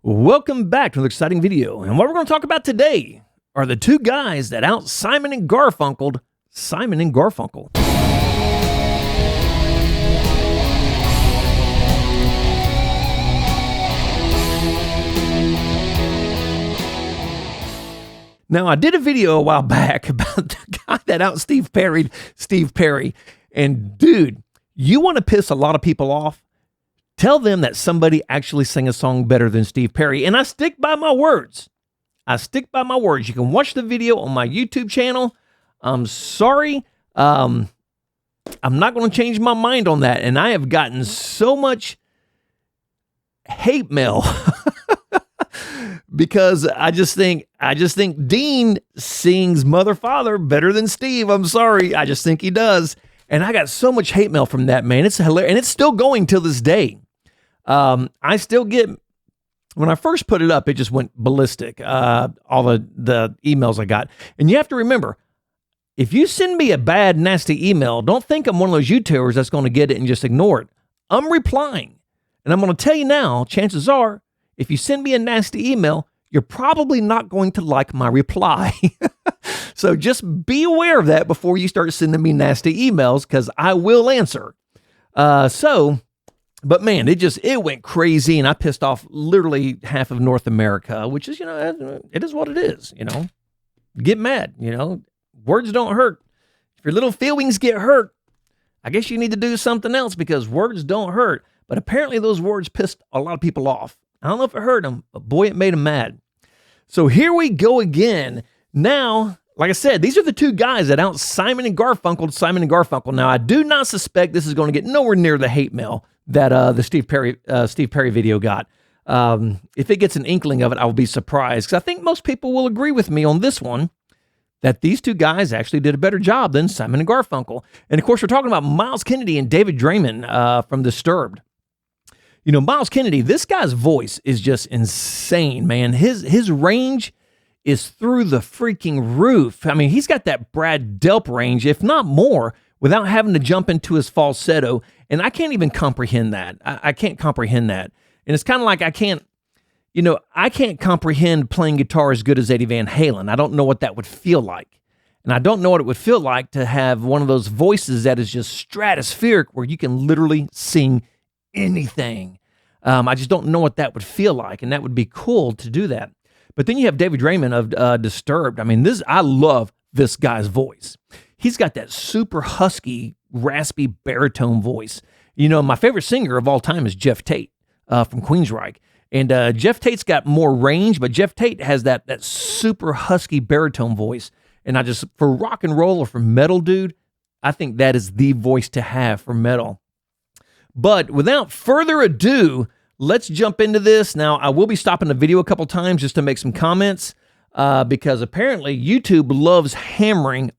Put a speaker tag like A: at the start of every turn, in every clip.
A: Welcome back to another exciting video. And what we're going to talk about today are the two guys that out Simon and Garfunkel'd Simon and Garfunkel. Now, I did a video a while back about the guy that out Steve Perry. And dude, you want to piss a lot of people off? Tell them that somebody actually sang a song better than Steve Perry. And I stick by my words. You can watch the video on my YouTube channel. I'm sorry. I'm not going to change my mind on that. And I have gotten so much hate mail because I just think Dean sings Mother Father better than Steve. I'm sorry. I just think he does. And I got so much hate mail from that, man. It's hilarious. And it's still going till this day. I still get, when I first put it up, it just went ballistic, all the emails I got. And you have to remember, if you send me a bad, nasty email, don't think I'm one of those YouTubers that's going to get it and just ignore it. I'm replying. And I'm going to tell you now, chances are, if you send me a nasty email, you're probably not going to like my reply. So just be aware of that before you start sending me nasty emails, because I will answer. But man, it went crazy, and I pissed off literally half of North America, which is, it is what it is, Get mad, Words don't hurt. If your little feelings get hurt, I guess you need to do something else, because words don't hurt. But apparently those words pissed a lot of people off. I don't know if it hurt them, but boy, it made them mad. So here we go again. Now, like I said, these are the two guys that out Simon and Garfunkel. Now, I do not suspect this is going to get nowhere near the hate mail that the Steve Perry video got. If it gets an inkling of it, I will be surprised, because I think most people will agree with me on this one, that these two guys actually did a better job than Simon and Garfunkel. And of course, we're talking about Miles Kennedy and David Draiman from Disturbed. Miles Kennedy, this guy's voice is just insane, man. His range is through the freaking roof. I mean, he's got that Brad Delp range, if not more, without having to jump into his falsetto. And I can't even comprehend that. I can't comprehend that. And it's kind of like I can't comprehend playing guitar as good as Eddie Van Halen. I don't know what that would feel like. And I don't know what it would feel like to have one of those voices that is just stratospheric, where you can literally sing anything. I just don't know what that would feel like. And that would be cool to do that. But then you have David Draiman of Disturbed. I mean, I love this guy's voice. He's got that super husky, raspy baritone voice. My favorite singer of all time is Jeff Tate from Queensryche. And Jeff Tate's got more range, but Jeff Tate has that super husky baritone voice. And for rock and roll or for metal, dude, I think that is the voice to have for metal. But without further ado, let's jump into this. Now, I will be stopping the video a couple times just to make some comments, because apparently YouTube loves hammering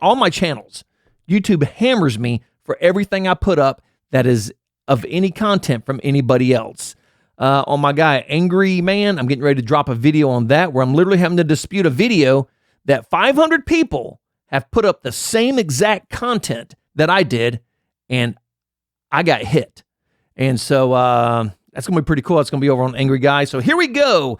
A: all my channels. YouTube hammers me for everything I put up that is of any content from anybody else. On my guy, Angry Man, I'm getting ready to drop a video on that, where I'm literally having to dispute a video that 500 people have put up the same exact content that I did, and I got hit. And so that's going to be pretty cool. It's going to be over on Angry Guy. So here we go.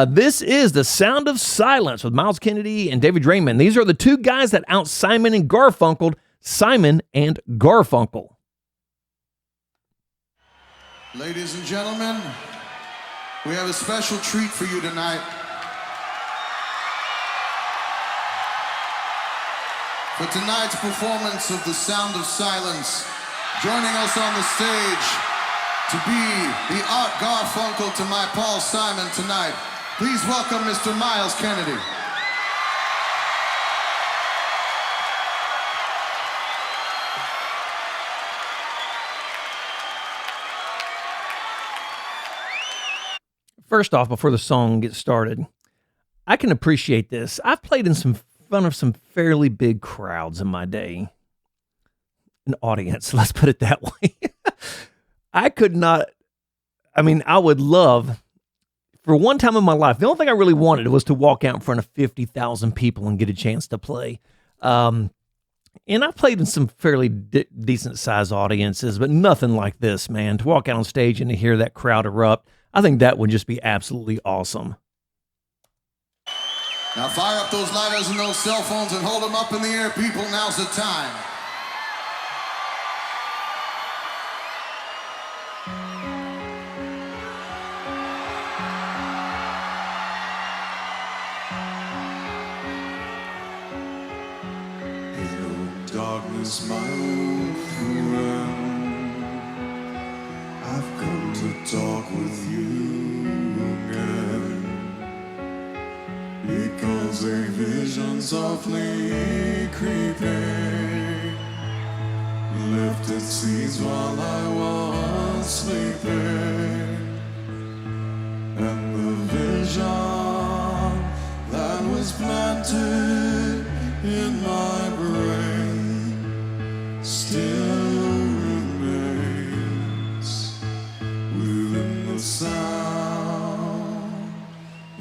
A: This is The Sound of Silence with Miles Kennedy and David Draiman. These are the two guys that out Simon and Garfunkel'd Simon and Garfunkel.
B: Ladies and gentlemen, we have a special treat for you tonight. For tonight's performance of The Sound of Silence, joining us on the stage to be the Art Garfunkel to my Paul Simon tonight, please welcome Mr. Miles Kennedy.
A: First off, before the song gets started, I can appreciate this. I've played in front of some fairly big crowds in my day. An audience, let's put it that way. I would love, for one time in my life, the only thing I really wanted was to walk out in front of 50,000 people and get a chance to play. And I played in some fairly decent sized audiences, but nothing like this, man. To walk out on stage and to hear that crowd erupt. I think that would just be absolutely awesome.
B: Now fire up those lighters and those cell phones and hold them up in the air, people. Now's the time.
C: Darkness, my old friend, I've come to talk with you again, because a vision softly creeping left its seeds while I was sleeping, and the vision that was planted in my brain still remains within the sound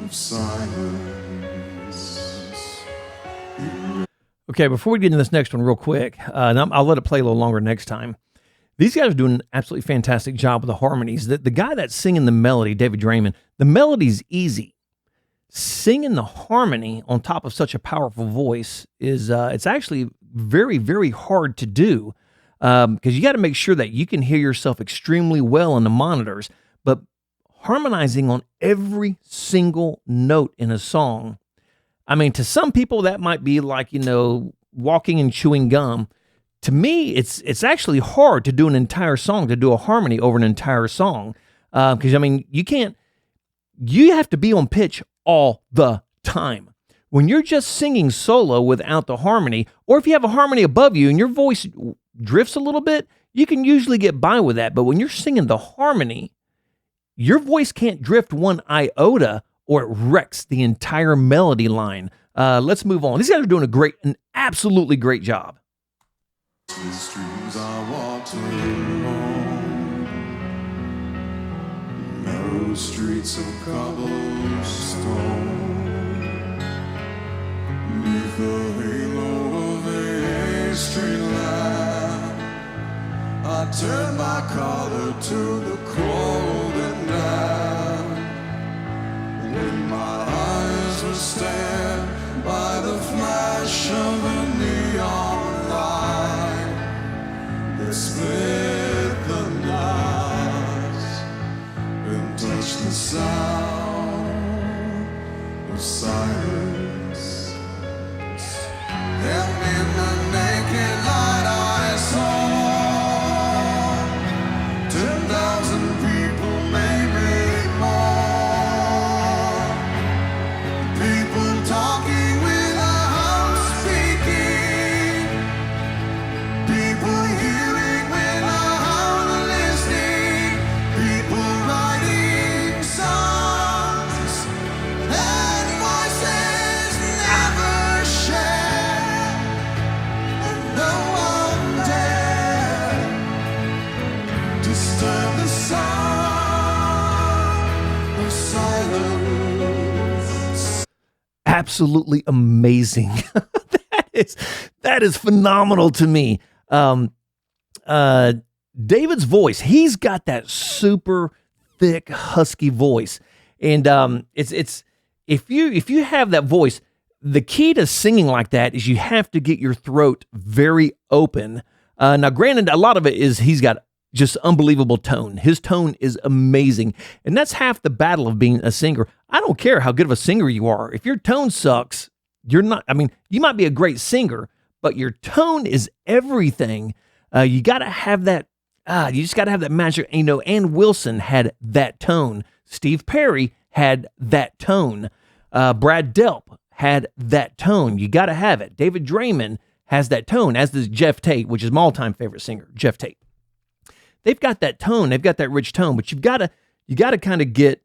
C: of silence.
A: Okay, before we get into this next one real quick, and I'll let it play a little longer next time. These guys are doing an absolutely fantastic job with the harmonies. The guy that's singing the melody, David Draiman, the melody's easy. Singing the harmony on top of such a powerful voice is, it's actually very, very hard to do, because you got to make sure that you can hear yourself extremely well in the monitors, but harmonizing on every single note in a song, I mean, to some people that might be like, walking and chewing gum. To me, it's actually hard to do an entire song, to do a harmony over an entire song, because, you have to be on pitch all the time. When you're just singing solo without the harmony, or if you have a harmony above you and your voice drifts a little bit, you can usually get by with that. But when you're singing the harmony, your voice can't drift one iota or it wrecks the entire melody line. Let's move on. These guys are doing an absolutely great job.
C: The streams I walked along, narrow streets of cobblestone, beneath the halo of a street lamp, I turned my collar to the cold and damp. When my eyes were stared by the flash of a neon light that split the night and touched the sound of silence. And in the naked light I saw 10,000 people, maybe more. People talking without speaking. People hearing without listening. People writing songs and voices never shared. And no one dared disturb the sound of silence.
A: Absolutely amazing. that is phenomenal to me. David's voice, he's got that super thick, husky voice. And it's if you have that voice, the key to singing like that is you have to get your throat very open. Now, granted, a lot of it is he's got just unbelievable tone. His tone is amazing. And that's half the battle of being a singer. I don't care how good of a singer you are. If your tone sucks, you're not, you might be a great singer, but your tone is everything. You got to have that, you just got to have that magic. Ann Wilson had that tone. Steve Perry had that tone. Brad Delp had that tone. You got to have it. David Draiman has that tone, as does Jeff Tate, which is my all-time favorite singer, Jeff Tate. They've got that tone. They've got that rich tone, but you got to kind of get,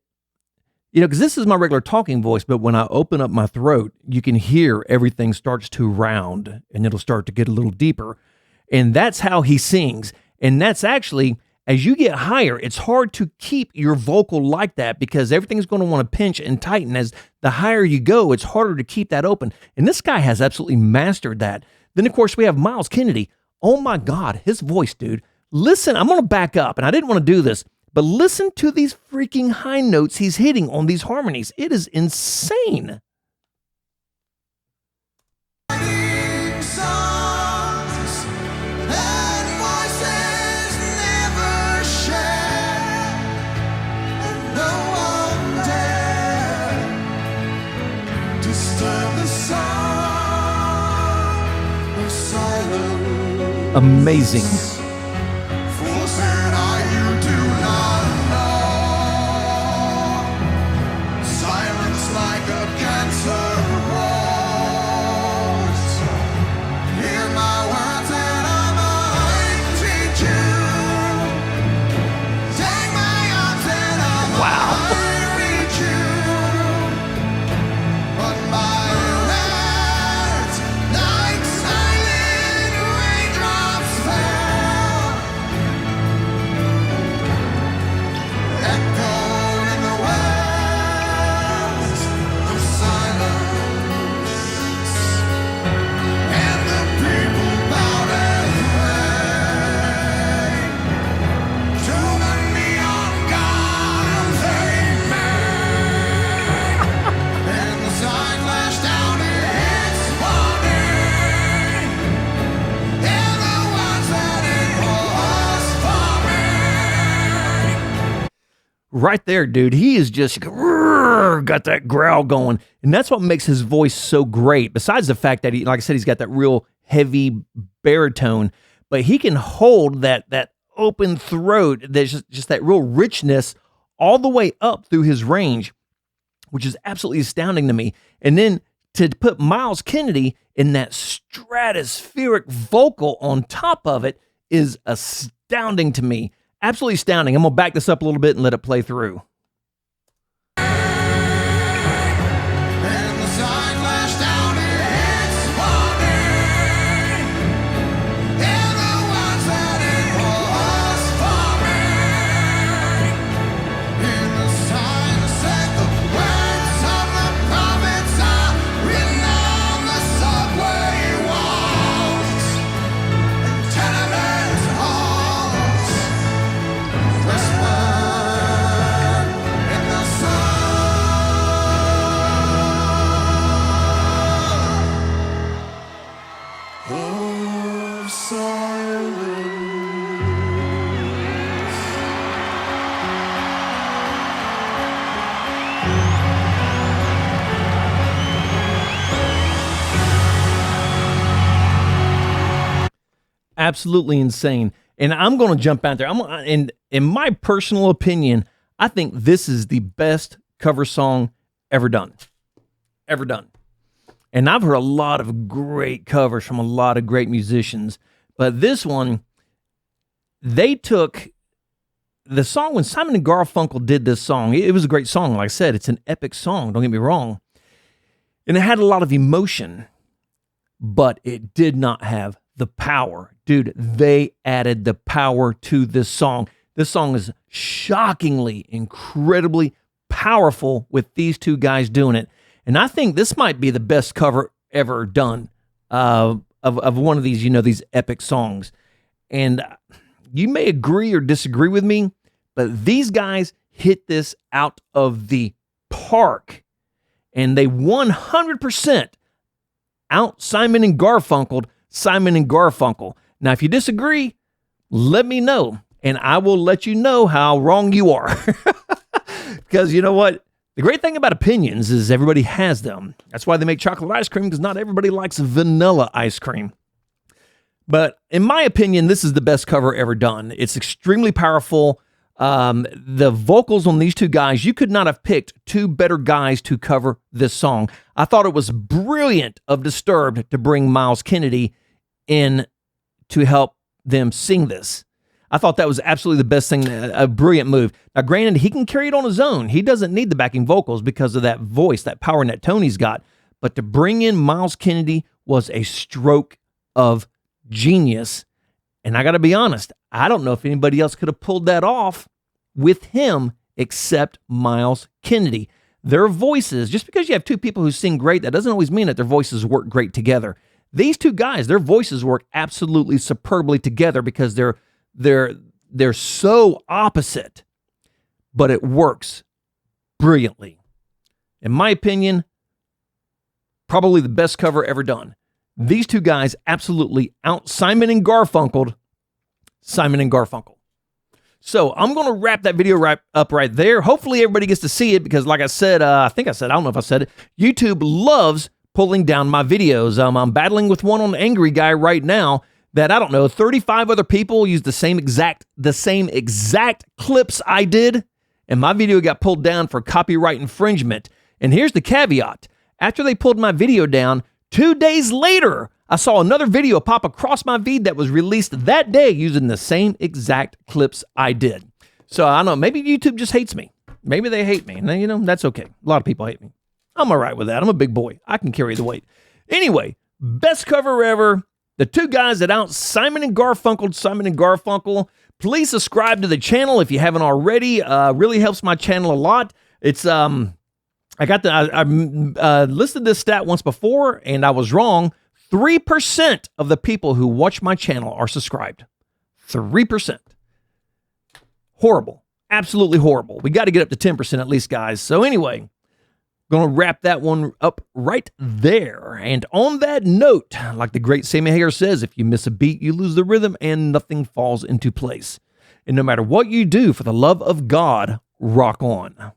A: because this is my regular talking voice, but when I open up my throat, you can hear everything starts to round and it'll start to get a little deeper. And that's how he sings. And that's actually, as you get higher, it's hard to keep your vocal like that because everything's going to want to pinch and tighten. As the higher you go, it's harder to keep that open. And this guy has absolutely mastered that. Then, of course, we have Miles Kennedy. Oh my God, his voice, dude. Listen, I'm going to back up, and I didn't want to do this, But listen to these freaking high notes he's hitting on these harmonies. It is insane.
C: Songs and voices never share, and no one dare disturb the sound of silence.
A: Amazing.
C: Fools and I, you do not know. Silence like a cancer grows. Hear my words and I might treat you. Take my arms and I might reach you. But my words, like silent raindrops fell, echo in the wells of silence, and the people bowed and prayed to the neon gods they made, and the sign flashed out its warning, and the ones that it was for me.
A: Right there, dude. He is just got that growl going. And that's what makes his voice so great. Besides the fact that, he, like I said, he's got that real heavy baritone, but he can hold that open throat. There's just that real richness all the way up through his range, which is absolutely astounding to me. And then to put Miles Kennedy in that stratospheric vocal on top of it is astounding to me. Absolutely astounding. I'm going to back this up a little bit and let it play through.
C: And the sign flashed out its warning, and the ones that it was for me. And the sign said the words of the prophets are written on the subway walls and tenement halls. Whispered in the sound of silence.
A: Absolutely insane. And I'm going to jump out there. In my personal opinion, I think this is the best cover song ever done. Ever done. And I've heard a lot of great covers from a lot of great musicians, but this one, they took the song when Simon and Garfunkel did this song. It was a great song. Like I said, it's an epic song. Don't get me wrong. And it had a lot of emotion, but it did not have the power. Dude, they added the power to this song. This song is shockingly, incredibly powerful with these two guys doing it. And I think this might be the best cover ever done of one of these, these epic songs. And you may agree or disagree with me, but these guys hit this out of the park. And they 100% out Simon and Garfunkel. Now, if you disagree, let me know, and I will let you know how wrong you are. Because you know what? The great thing about opinions is everybody has them. That's why they make chocolate ice cream, because not everybody likes vanilla ice cream. But in my opinion, this is the best cover ever done. It's extremely powerful. The vocals on these two guys, you could not have picked two better guys to cover this song. I thought it was brilliant of Disturbed to bring Miles Kennedy in to help them sing this. I thought that was absolutely the best thing, a brilliant move. Now, granted, he can carry it on his own. He doesn't need the backing vocals because of that voice, that power and that tone he's got. But to bring in Miles Kennedy was a stroke of genius. And I got to be honest, I don't know if anybody else could have pulled that off with him except Miles Kennedy. Their voices, just because you have two people who sing great, that doesn't always mean that their voices work great together. These two guys, their voices work absolutely superbly together because they're so opposite. but it works brilliantly. In my opinion, probably the best cover ever done. These two guys absolutely out Simon and Garfunkel'd Simon and Garfunkel. So I'm going to wrap that video up right there. Hopefully everybody gets to see it because like I said, I don't know if I said it, YouTube loves pulling down my videos. I'm battling with one on Angry Guy right now that, I don't know, 35 other people used the same exact clips I did, and my video got pulled down for copyright infringement. And here's the caveat. After they pulled my video down, 2 days later, I saw another video pop across my feed that was released that day using the same exact clips I did. So I don't know, maybe YouTube just hates me. Maybe they hate me. And, you know, that's okay. A lot of people hate me. I'm all right with that. I'm a big boy. I can carry the weight. Anyway, best cover ever. The two guys that out Simon and Garfunkel. Please subscribe to the channel if you haven't already. Really helps my channel a lot. It's I listed this stat once before and I was wrong. 3% of the people who watch my channel are subscribed. 3%. Horrible. Absolutely horrible. We got to get up to 10% at least, guys. So anyway, going to wrap that one up right there. And on that note, like the great Sammy Hagar says, if you miss a beat, you lose the rhythm and nothing falls into place. And no matter what you do, for the love of God, rock on.